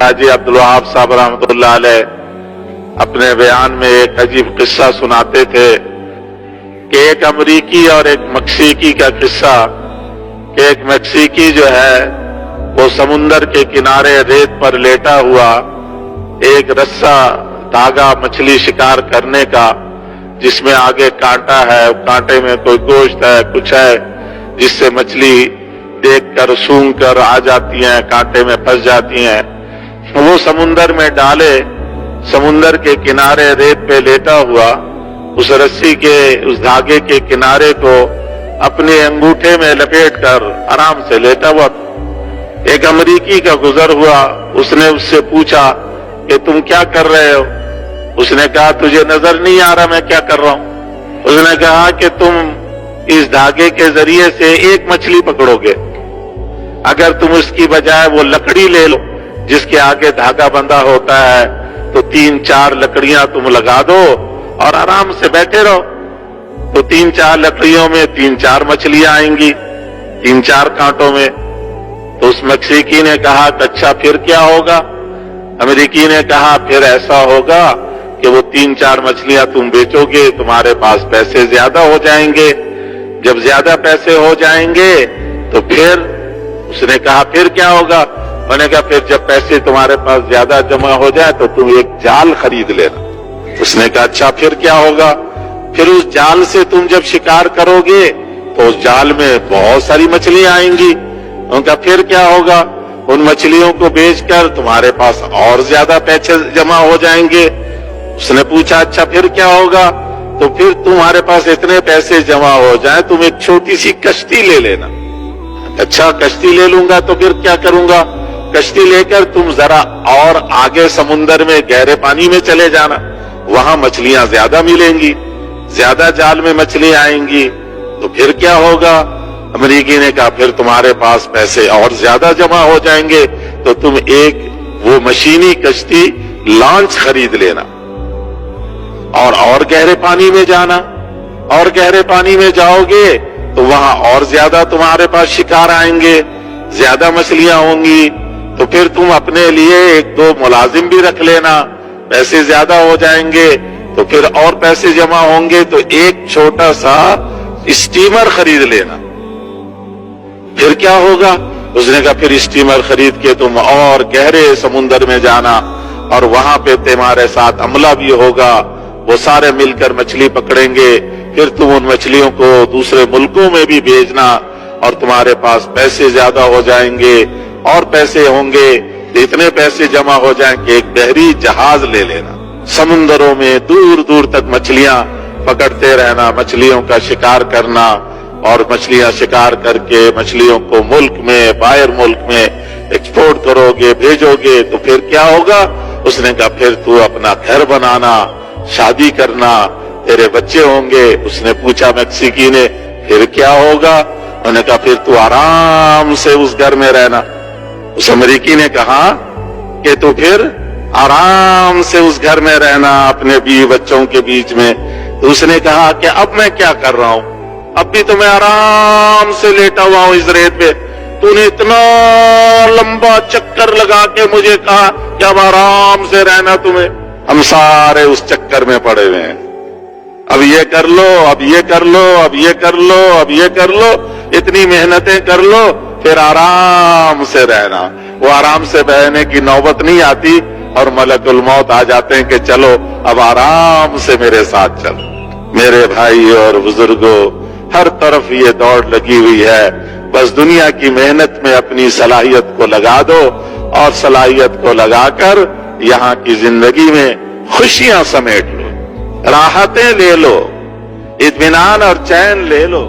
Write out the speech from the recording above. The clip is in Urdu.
حاجی عبدالوہاب صاحب رحمۃ اللہ علیہ اپنے بیان میں ایک عجیب قصہ سناتے تھے کہ ایک امریکی اور ایک مکسیکی کا قصہ کہ ایک مکسیکی جو ہے وہ سمندر کے کنارے ریت پر لیٹا ہوا ایک رسا دھاگا مچھلی شکار کرنے کا جس میں آگے کانٹا ہے، کانٹے میں کوئی گوشت ہے، کچھ ہے جس سے مچھلی دیکھ کر سونگ کر آ جاتی ہیں، کانٹے میں پھنس جاتی ہیں۔ وہ سمندر میں ڈالے، سمندر کے کنارے ریت پہ لیٹا ہوا اس رسی کے اس دھاگے کے کنارے کو اپنے انگوٹھے میں لپیٹ کر آرام سے لیٹا ہوا۔ ایک امریکی کا گزر ہوا، اس نے اس سے پوچھا کہ تم کیا کر رہے ہو؟ اس نے کہا تجھے نظر نہیں آ رہا میں کیا کر رہا ہوں؟ اس نے کہا کہ تم اس دھاگے کے ذریعے سے ایک مچھلی پکڑو گے، اگر تم اس کی بجائے وہ لکڑی لے لو جس کے آگے دھاگا بندھا ہوتا ہے تو 3-4 لکڑیاں تم لگا دو اور آرام سے بیٹھے رہو، تو 3-4 لکڑیوں میں 3-4 مچھلیاں آئیں گی 3-4 کانٹوں میں۔ تو اس مکسیکی نے کہا کہ اچھا پھر کیا ہوگا؟ امریکی نے کہا پھر ایسا ہوگا کہ وہ 3-4 مچھلیاں تم بیچو گے، تمہارے پاس پیسے زیادہ ہو جائیں گے، جب زیادہ پیسے ہو جائیں گے تو پھر اس نے کہا پھر کیا ہوگا؟ میں نے کہا پھر جب پیسے تمہارے پاس زیادہ جمع ہو جائے تو تم ایک جال خرید لینا۔ اس نے کہا اچھا پھر کیا ہوگا؟ پھر اس جال سے تم جب شکار کرو گے تو اس جال میں بہت ساری مچھلیاں آئیں گی۔ ان کا پھر کیا ہوگا؟ ان مچھلیوں کو بیچ کر تمہارے پاس اور زیادہ پیسے جمع ہو جائیں گے۔ اس نے پوچھا اچھا پھر کیا ہوگا؟ تو پھر تمہارے پاس اتنے پیسے جمع ہو جائیں تم ایک چھوٹی سی کشتی لے لینا۔ اچھا کشتی لے لوں گا تو پھر کیا کروں گا؟ کشتی لے کر تم ذرا اور آگے سمندر میں گہرے پانی میں چلے جانا، وہاں مچھلیاں زیادہ ملیں گی، زیادہ جال میں مچھلیاں آئیں گی۔ تو پھر کیا ہوگا؟ امریکی نے کہا پھر تمہارے پاس پیسے اور زیادہ جمع ہو جائیں گے تو تم ایک وہ مشینی کشتی لانچ خرید لینا اور گہرے پانی میں جانا، اور گہرے پانی میں جاؤ گے تو وہاں اور زیادہ تمہارے پاس شکار آئیں گے، زیادہ مچھلیاں ہوں گی، تو پھر تم اپنے لیے 1-2 ملازم بھی رکھ لینا، پیسے زیادہ ہو جائیں گے تو پھر اور پیسے جمع ہوں گے تو ایک چھوٹا سا اسٹیمر خرید لینا۔ پھر کیا ہوگا؟ اس نے کہا پھر اسٹیمر خرید کے تم اور گہرے سمندر میں جانا اور وہاں پہ تمہارے ساتھ عملہ بھی ہوگا، وہ سارے مل کر مچھلی پکڑیں گے، پھر تم ان مچھلیوں کو دوسرے ملکوں میں بھی بھیجنا اور تمہارے پاس پیسے زیادہ ہو جائیں گے اور پیسے ہوں گے، اتنے پیسے جمع ہو جائیں کہ ایک بحری جہاز لے لینا، سمندروں میں دور دور تک مچھلیاں پکڑتے رہنا، مچھلیوں کا شکار کرنا اور مچھلیاں شکار کر کے مچھلیوں کو ملک میں باہر ملک میں ایکسپورٹ کرو گے، بھیجو گے، تو پھر کیا ہوگا؟ اس نے کہا پھر تو اپنا گھر بنانا، شادی کرنا، تیرے بچے ہوں گے۔ اس نے پوچھا مکسیکی نے پھر کیا ہوگا؟ انہوں نے کہا پھر تو آرام سے اس گھر میں رہنا۔ اس امریکی نے کہا کہ تو پھر آرام سے اس گھر میں رہنا اپنے بیوی بچوں کے بیچ میں۔ تو اس نے کہا کہ اب میں کیا کر رہا ہوں؟ اب بھی تو میں آرام سے لیٹا ہوا ہوں اس ریت پہ، تو نے اتنا لمبا چکر لگا کے مجھے کہا کہ اب آرام سے رہنا تمہیں۔ ہم سارے اس چکر میں پڑے ہوئے ہیں، اب یہ کر لو، اب یہ کر لو، اب یہ کر لو، اب یہ کر لو، اتنی محنتیں کر لو، پھر آرام سے رہنا۔ وہ آرام سے بہنے کی نوبت نہیں آتی اور ملک الموت آ جاتے ہیں کہ چلو اب آرام سے میرے ساتھ چلو۔ میرے بھائی اور بزرگوں، ہر طرف یہ دوڑ لگی ہوئی ہے، بس دنیا کی محنت میں اپنی صلاحیت کو لگا دو اور صلاحیت کو لگا کر یہاں کی زندگی میں خوشیاں سمیٹ لو، راحتیں لے لو، اطمینان اور چین لے لو۔